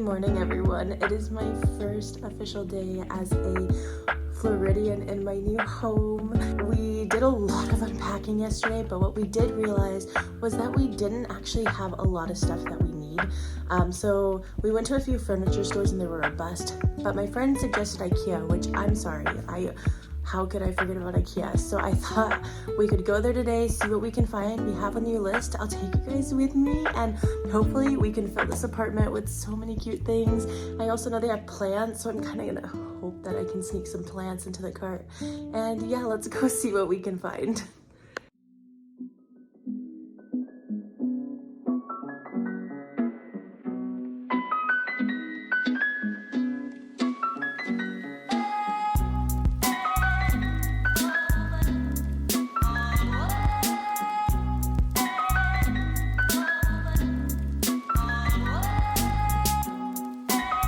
morning, everyone. It is my first official day as a Floridian in my new home. We did a lot of unpacking yesterday, but what we did realize was that we didn't actually have a lot of stuff that we need. So we went to a few furniture stores and they were a bust, but my friend suggested Ikea, which I'm sorry, how could I forget about Ikea? So I thought we could go there today, see what we can find. We have a new list. I'll take you guys with me and hopefully we can fill this apartment with so many cute things. I also know they have plants, so I'm kind of gonna hope that I can sneak some plants into the cart. And yeah, let's go see what we can find.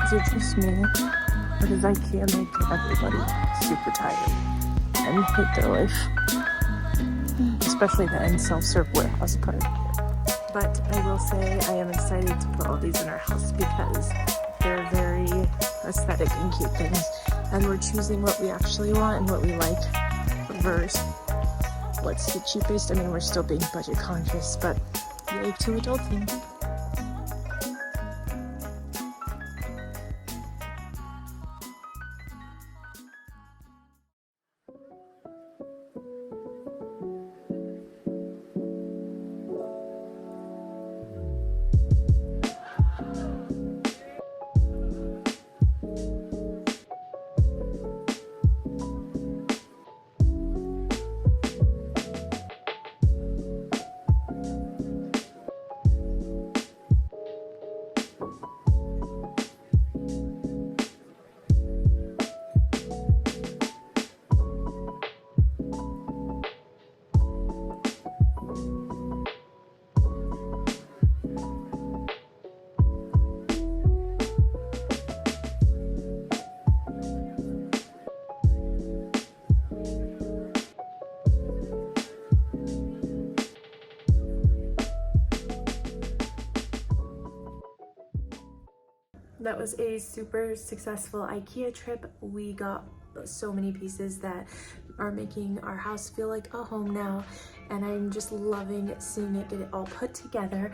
Is it just me, or does Ikea make everybody super tired and hate their life? Especially the end self-serve warehouse part. But I will say I am excited to put all these in our house because they're very aesthetic and cute things. And we're choosing what we actually want and what we like versus what's the cheapest. I mean, we're still being budget conscious, but yay to adulting. That was a super successful Ikea trip. We got so many pieces that are making our house feel like a home now, and I'm just loving seeing it get it all put together.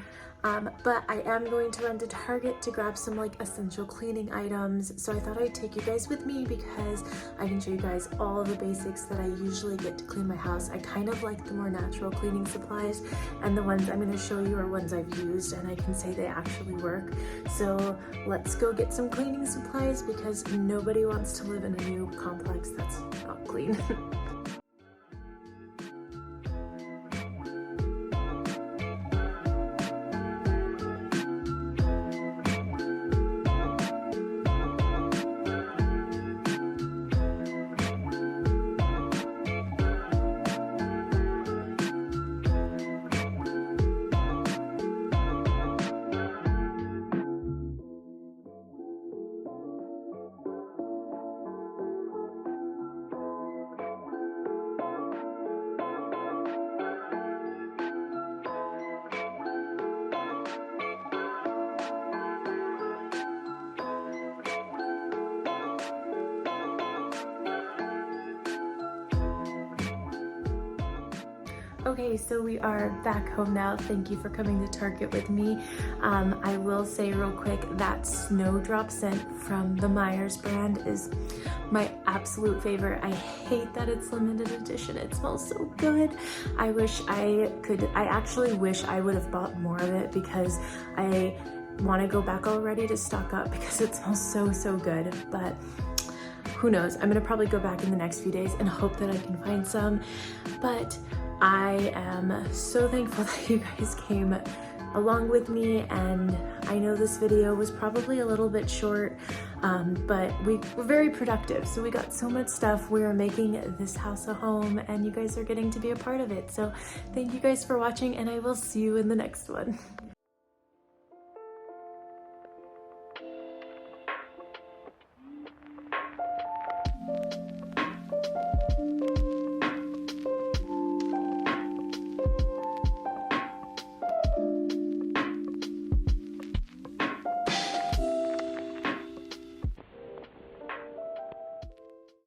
But I am going to run to Target to grab some like essential cleaning items, so I thought I'd take you guys with me because I can show you guys all the basics that I usually get to clean my house. I kind of like the more natural cleaning supplies, and the ones I'm going to show you are ones I've used and I can say they actually work. So let's go get some cleaning supplies because nobody wants to live in a new complex that's not clean. Okay, so we are back home now. Thank you for coming to Target with me. I will say real quick that snowdrop scent from the Myers brand is my absolute favorite. I hate that it's limited edition. It smells so good. I actually wish I would have bought more of it because I want to go back already to stock up because it smells so good. But who knows? I'm gonna probably go back in the next few days and hope that I can find some. But I am so thankful that you guys came along with me, and I know this video was probably a little bit short, but we were very productive. So we got so much stuff. We are making this house a home and you guys are getting to be a part of it. So thank you guys for watching and I will see you in the next one.